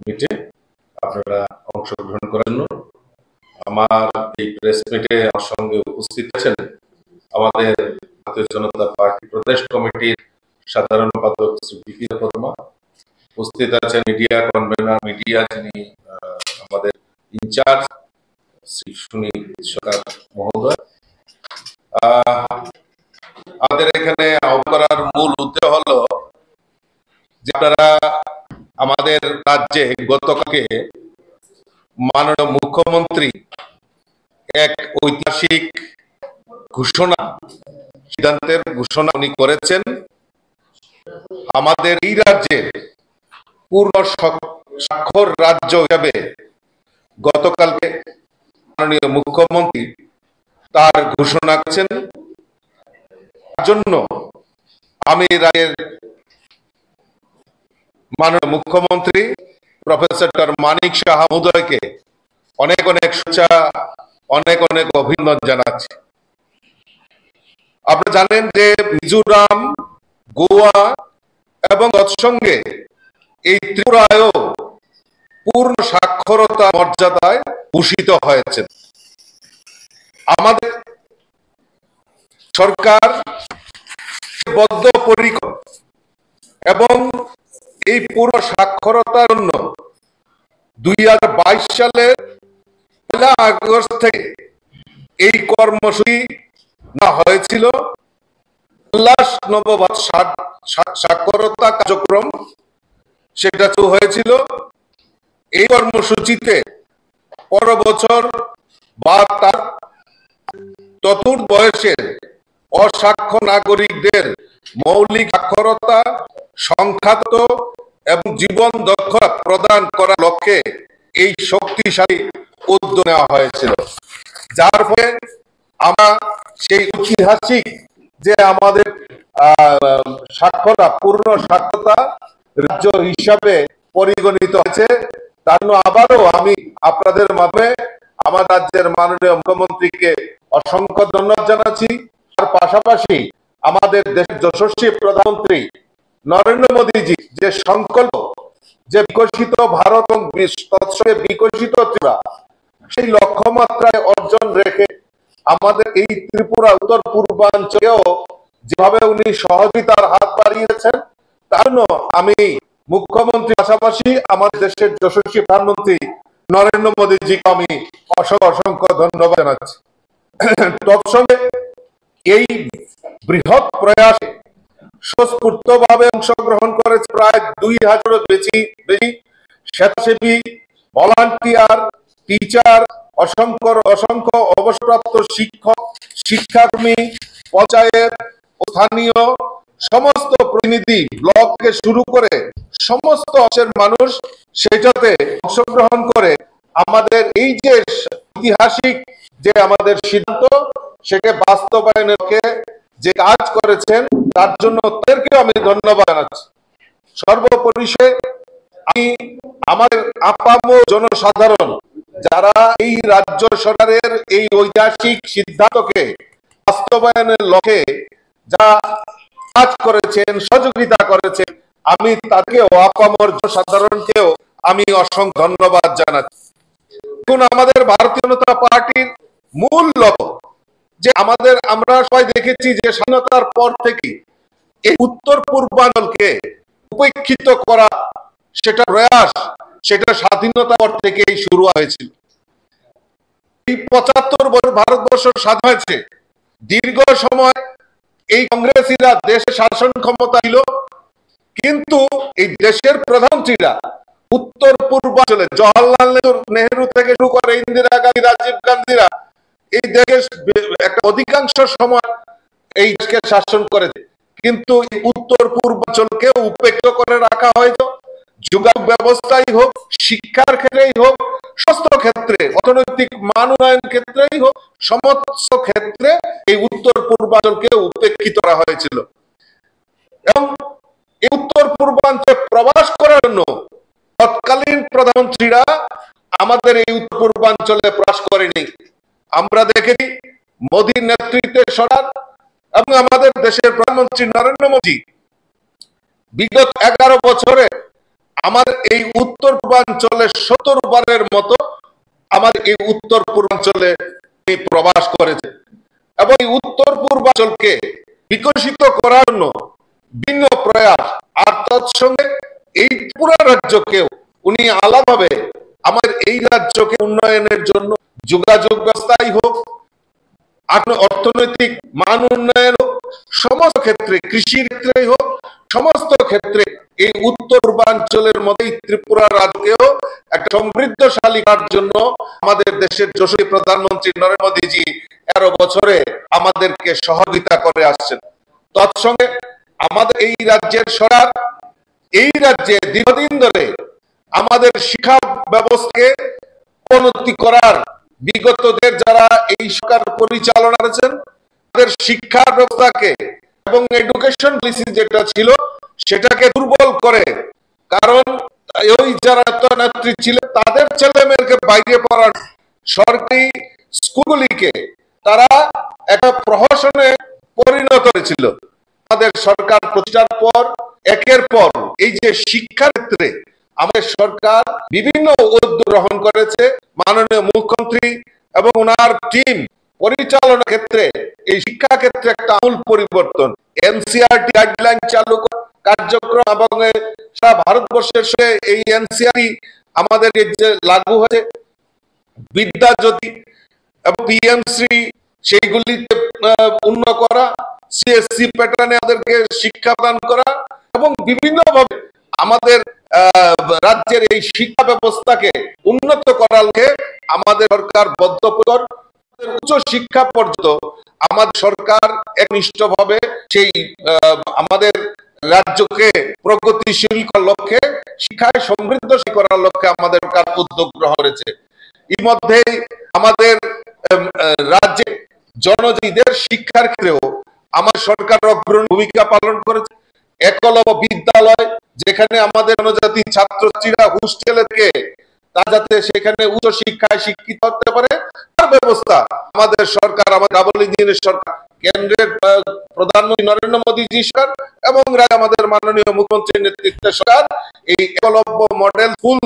মিটে আপনারা অংশগ্রহণ করার জন্য। আমার এই প্রেস মিটে আমার সঙ্গে উপস্থিত আছেন আমাদের ভারতীয় জনতা পার্টি প্রদেশ কমিটির সাধারণ সম্পাদক শ্রী বিপি বর্মা, উপস্থিত আছেন মিডিয়া কনভেনার মিডিয়া যিনি আমাদের ইনচার্জ শ্রী সুনীল সরকার মহোদয়। আমাদের এখানে আহ্বান করার মূল উদ্দেশ্য হলো যে আপনারা আমাদের রাজ্যে গতকালকে মাননীয় মুখ্যমন্ত্রী এক ঐতিহাসিক সিদ্ধান্তের ঘোষণা উনি করেছেন। আমাদের এই রাজ্যের পূর্ণ স্বাক্ষর রাজ্য হিসাবে গতকালকে মাননীয় মুখ্যমন্ত্রী তার ঘোষণা করেছেন। তার জন্য আমি রাজ্যের মাননীয় মুখ্যমন্ত্রী প্রফেসর ডক্টর মানিক সাহা মহোদয়কে অনেক অনেক শুভেচ্ছা, অনেক অনেক অভিনন্দন জানাচ্ছি। আপনারা জানেন যে মিজোরাম, গোয়া এবং তৎসঙ্গে এই ত্রিপুরায়ও পূর্ণ সাক্ষরতা মর্যাদায় ভূষিত হয়েছে। আমাদের সরকার বদ্ধপরিকর এবং এই পূর্ণ সাক্ষরতার জন্য 2022 সালের 1 আগস্ট থেকে এই কর্মসূচি না হয়েছিল। উল্লাস নববর্ষ সাক্ষরতা কার্যক্রম সেটা তো হয়েছিল। এই কর্মসূচিতে পরের বছর বা তার চতুর্থ বয়সের অসাক্ষর নাগরিকদের মৌলিক সাক্ষরতা, সংখ্যাতত্ত্ব এবং জীবন দক্ষতা প্রদান করার লক্ষ্যে এই শক্তিশালী উদ্যোগ নেওয়া হয়েছিল, যার ফলে আমরা সেই ঐতিহাসিক যে আমাদের সাক্ষরতা পূর্ণ সাক্ষরতা রাজ্য হিসাবে পরিগণিত হয়েছে। তার জন্য আবারও আমি আপনাদের মাধ্যমে আমার রাজ্যের মাননীয় মুখ্যমন্ত্রীকে অসংখ্য ধন্যবাদ জানাচ্ছি। তার পাশাপাশি আমাদের দেশের যশস্বী প্রধানমন্ত্রী নরেন্দ্র মোদীজি যে সংকল্প, যে বিকশিত ভারত এবং তৎসঙ্গে বিকশিত ত্রিপুরা, সেই লক্ষ্যমাত্রায় অর্জন রেখে আমাদের এই ত্রিপুরা উত্তর পূর্বাঞ্চলেও যেভাবে উনি সহযোগিতার হাত বাড়িয়েছেন, তার জন্য আমি মুখ্যমন্ত্রীর পাশাপাশি আমাদের দেশের যশস্বী প্রধানমন্ত্রী নরেন্দ্র মোদীজিকে আমি অসংখ্য ধন্যবাদ জানাচ্ছি। তৎসঙ্গে এই বৃহৎ প্রয়াসে স্বস্ফূর্তভাবে অংশগ্রহণ করেছে প্রায় 2000-এর বেশি স্বেচ্ছাসেবী, ভলান্টিয়ার, টিচার, অসংখ্য অবসরপ্রাপ্ত শিক্ষক, শিক্ষাকর্মী, পঞ্চায়েত, স্থানীয় সমস্ত প্রতিনিধি, ব্লক থেকে শুরু করে সমস্ত অংশের মানুষ সেটাতে অংশগ্রহণ করে আমাদের এই যে ঐতিহাসিক যে আমাদের সিদ্ধান্ত সেটা বাস্তবায়নের লক্ষ্যে যে কাজ করেছেন, তার জন্য তাদেরকেও আমি ধন্যবাদ জানাচ্ছি। সর্বোপরিশেষে আমি আমাদের আপামর জনসাধারণ যারা এই রাজ্য সরকারের এই ঐতিহাসিক সিদ্ধান্তকে বাস্তবায়নের লক্ষ্যে যা কাজ করেছেন, সহযোগিতা করেছেন, আমি তাদেরকেও আপামর জনসাধারণকেও আমি অসংখ্য ধন্যবাদ জানাচ্ছি। এখন আমাদের ভারতীয় জনতা পার্টির মূল লক্ষ্য যে আমরা সবাই দেখেছি যে স্বাধীনতার পর থেকে এই উত্তর পূর্বাঞ্চলকে উপেক্ষিত করা সেটা প্রয়াস, সেটা স্বাধীনতার পর থেকেই শুরু হয়েছিল। এই 75 বছর ভারতবর্ষ স্বাধীন হয়েছে, দীর্ঘ সময় এই কংগ্রেসীরা দেশে শাসন ক্ষমতা ছিল, কিন্তু এই দেশের প্রধানমন্ত্রীরা উত্তর পূর্বাঞ্চলে জওহরলাল নেহরু থেকে শুরু করে ইন্দিরা গান্ধী, রাজীব গান্ধীরা এই দেশের একটা অধিকাংশ সময় এই দেশকে শাসন করেছে, কিন্তু উত্তর পূর্বাঞ্চলকে উপেক্ষিত করে রাখা হয়তো যোগাযোগ ব্যবস্থাই হোক, শিক্ষার ক্ষেত্রেই হোক, সমস্ত ক্ষেত্রে, অর্থনৈতিক মান উন্নয়ন ক্ষেত্রেই হোক, সমস্ত ক্ষেত্রে এই উত্তর পূর্বাঞ্চলকে উপেক্ষিত করা হয়েছিল। এবং এই উত্তর পূর্বাঞ্চলে প্রবাস করার জন্য তৎকালীন প্রধানমন্ত্রীরা আমাদের এই উত্তর পূর্বাঞ্চলে প্রবাস করেনি। আমরা দেখেছি মোদীর নেতৃত্বে সরকার এবং আমাদের দেশের প্রধানমন্ত্রী নরেন্দ্র মোদী বিগত 11 বছরে আমাদের এই উত্তর পূর্বাঞ্চলে 70 বারের মতো আমাদের এই উত্তর পূর্বাঞ্চলে প্রবাস করেছে এবং এই উত্তর পূর্বাঞ্চলকে বিকশিত করার জন্য ভিন্ন প্রয়াস আর তৎসঙ্গে এই পুরো রাজ্যকেও উনি আলাদাভাবে আমার এই রাজ্যকে উন্নয়নের জন্য যোগাযোগ ব্যবস্থাই হোক, অর্থনৈতিক মান উন্নয়ন হোক, সমস্ত ক্ষেত্রে কৃষির ক্ষেত্রেই হোক, সমস্ত ক্ষেত্রে এই উত্তর পূর্বাঞ্চলের মধ্যে ত্রিপুরা রাজ্যকেও একটা সমৃদ্ধশালী করার জন্য আমাদের দেশের যশস্বী প্রধানমন্ত্রী নরেন্দ্র মোদীজি ১৩ বছরে আমাদেরকে সহযোগিতা করে আসছেন। তৎসঙ্গে আমাদের এই রাজ্যের সরকার এই রাজ্যে দীর্ঘদিন ধরে আমাদের শিক্ষা ব্যবস্থাকে উন্নতি করার বিগতদের যারা এই সরকার পরিচালনা করেছেন তাদের শিক্ষা ব্যবস্থাকে এবং এডুকেশন পলিসি যেটা ছিল সেটাকে দুর্বল করে, কারণ ওই যারা নেত্রী ছিলেন তাদের ছেলে মেয়েকে বাইরে পড়ার সরকারি স্কুলগুলিকে তারা একটা প্রহসনে পরিণত করেছিল। আমাদের সরকার প্রতিষ্ঠার পর একের পর এই যে শিক্ষার ক্ষেত্রে আমাদের সরকার বিভিন্ন উদ্যোগ গ্রহণ করেছে। মাননীয় মুখ্যমন্ত্রী এবং ওনার টিম পরিচালনার ক্ষেত্রে এই শিক্ষা ক্ষেত্রে একটা আমূল পরিবর্তন, এনসিইআরটি গাইডলাইন চালু কার্যক্রম এবং সারা ভারতবর্ষের সঙ্গে এই এনসিইআরটি আমাদের যে লাগু হয়েছে, বিদ্যাজ্যোতি এবং পিএমশ্রী সেইগুলিতে উন্নত করা, সিএসসি প্যাটার্নে আমাদেরকে শিক্ষা প্রদান করা এবং বিভিন্নভাবে আমাদের রাজ্যের এই শিক্ষা ব্যবস্থাকে উন্নত করার লক্ষ্যে আমাদের সরকার বদ্ধপরিকর। উচ্চ শিক্ষা পর্যন্ত আমাদের সরকার একনিষ্ঠভাবে সেই আমাদের রাজ্যকে প্রগতিশীল করার লক্ষ্যে শিক্ষায় সমৃদ্ধশালী করার লক্ষ্যে আমাদের সরকার উদ্যোগ গ্রহণ করেছে। ইতিমধ্যে আমাদের রাজ্যে জনজাতিদের শিক্ষার ক্ষেত্রেও আমার সরকার অগ্রণী ভূমিকা পালন করেছে। একলব্য বিদ্যালয় যেখানে আমাদের জনজাতি ছাত্রছাত্রীরা হোস্টেলে থেকে তারা যাতে সেখানে উচ্চ শিক্ষায় শিক্ষিত হতে পারে তার ব্যবস্থা আমাদের সরকার, আমাদের ডাবল ইঞ্জিনের সরকার, কেন্দ্রের প্রধানমন্ত্রী নরেন্দ্র মোদীজি সরকার এবং আমাদের মাননীয় মুখ্যমন্ত্রীর নেতৃত্বের সরকার এই একলব্য মডেল স্কুল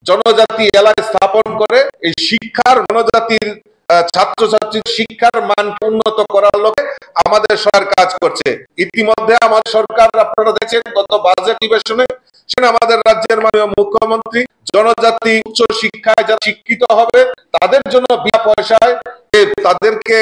জনজাতি এলাকায় স্থাপন করে এই শিক্ষার জনজাতির ছাত্রছাত্রীর শিক্ষার মান উন্নত করার লক্ষ্যে আমাদের সরকার কাজ করছে। ইতিমধ্যে আমাদের সরকার আপনারা দেখছেন গত বাজেট অধিবেশনে আমাদের রাজ্যের মাননীয় মুখ্যমন্ত্রী জনজাতি উচ্চ শিক্ষায় যারা শিক্ষিত হবে তাদের জন্য বিনা পয়সায় তাদেরকে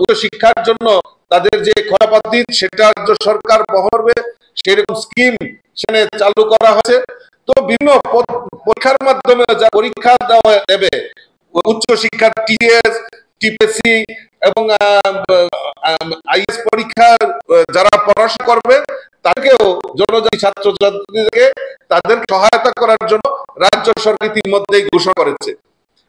উচ্চ শিক্ষার জন্য তাদের যে খরচাপাতি সেটা সরকার বহন করবে সেরকম স্কিম সেখানে চালু করা হয়েছে। তো বিভিন্ন পরীক্ষার মাধ্যমে যা পরীক্ষা দেওয়া দেবে উচ্চ শিক্ষার টিএস, টিপিএসসি এবং আইএস পরীক্ষার যারা পড়াশোনা করবে তাদেরকেও জনজাতি ছাত্রছাত্রীদেরকে তাদের সহায়তা করার জন্য রাজ্য সরকার ইতিমধ্যেই ঘোষণা করেছে।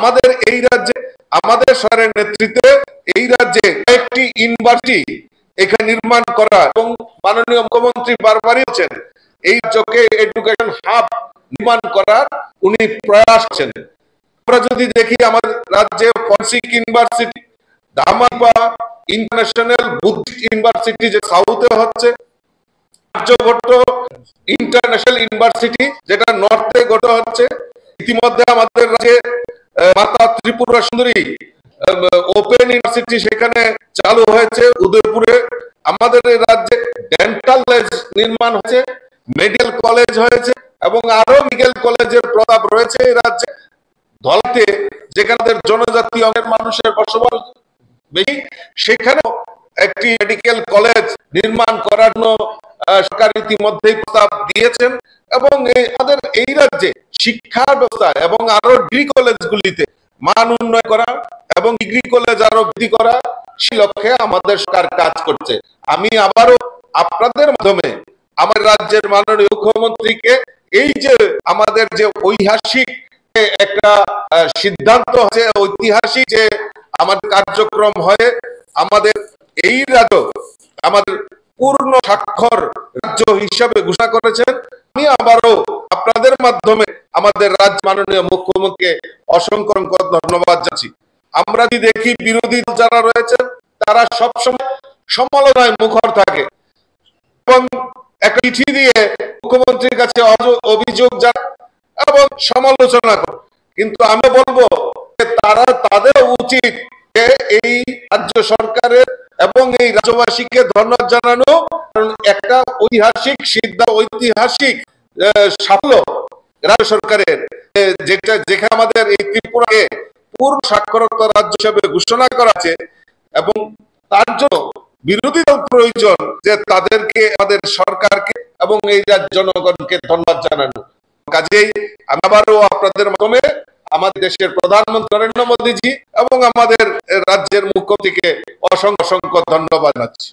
আমাদের এই রাজ্যে আমাদের সরকারের নেতৃত্বে এই রাজ্যে কয়েকটি ইউনিভার্সিটি এখানে নির্মাণ করা এবং মাননীয় মুখ্যমন্ত্রী বারবারই বলছেন এই রাজ্যকে এডুকেশন হাব নির্মাণ করার উনি প্রয়াস করছেন। আমরা যদি দেখি আমাদের রাজ্যে forensic university, Dhammadipa international Buddhist university যে সাউথে হচ্ছে, আর্যভট্ট ইন্টারন্যাশনাল ইউনিভার্সিটি যেটা নর্থে গড়ে হচ্ছে, ইতিমধ্যে আমাদের রাজ্যে মাতা ত্রিপুরা সুন্দরী ওপেন ইউনিভার্সিটি সেখানে চালু হয়েছে উদয়পুরে। আমাদের রাজ্যে ডেন্টাল কলেজ নির্মাণ হয়েছে, মেডিকেল কলেজ হয়েছে এবং আরো মেডিকেল কলেজের প্রস্তাব রয়েছে এই রাজ্যে। ধলাতে যেখানে জনজাতি অংশের মানুষের বসবাস বেশি সেখানেও একটি মেডিকেল কলেজ নির্মাণ করার জন্য সরকার ইতিমধ্যেই প্রস্তাব দিয়েছেন এবং আমাদের এই রাজ্যে শিক্ষা ব্যবস্থা এবং আরো ডিগ্রি কলেজগুলিতে মান উন্নয়ন করা এবং ডিগ্রি কলেজ আরো বৃদ্ধি করা সেই লক্ষ্যে আমাদের সরকার কাজ করছে। আমি আবারও আপনাদের মাধ্যমে আমার রাজ্যের মাননীয় মুখ্যমন্ত্রীকে এই যে আমাদের যে ঐতিহাসিক একটা সিদ্ধান্ত আছে, ঐতিহাসিক যে আমাদের কার্যক্রম হয় আমাদের এই রাজ্য আমাদের পূর্ণ স্বাক্ষর রাজ্য হিসাবে ঘোষণা করেছেন। আমি আবারও আপনাদের মাধ্যমে আমাদের রাজ্য মাননীয় মুখ্যমন্ত্রীকে অসংখ্য ধন্যবাদ জানাচ্ছি। আমরা যদি দেখি বিরোধী দল যারা রয়েছে তারা সবসময় সমালোচনায় মুখর থাকে এবং একটা চিঠি দিয়ে মুখ্যমন্ত্রীর কাছে অভিযোগ জানায় এবং সমালোচনা করে। কিন্তু আমি বলবো যে তাদের উচিত যে এই রাজ্য সরকারের এবং এই রাজ্যবাসীকে ধন্যবাদ জানানো, কারণ একটা ঐতিহাসিক সিদ্ধান্ত, ঐতিহাসিক সাফল্য রাজ্য সরকারের, যেখানে আমাদের এই ত্রিপুরাকে পূর্ণ সাক্ষরতা রাজ্য হিসেবে ঘোষণা করা আছে, এবং তার জন্য বিরোধী দল প্রয়োজন যে তাদেরকে, আমাদের সরকারকে এবং এই জনগণকে ধন্যবাদ জানানো। কাজেই আমি আবারও আপনাদের মাধ্যমে আমাদের দেশের প্রধানমন্ত্রী নরেন্দ্র মোদীজি এবং আমাদের রাজ্যের মুখ্যমন্ত্রীকে অসংখ্য অসংখ্য ধন্যবাদ জানাচ্ছি।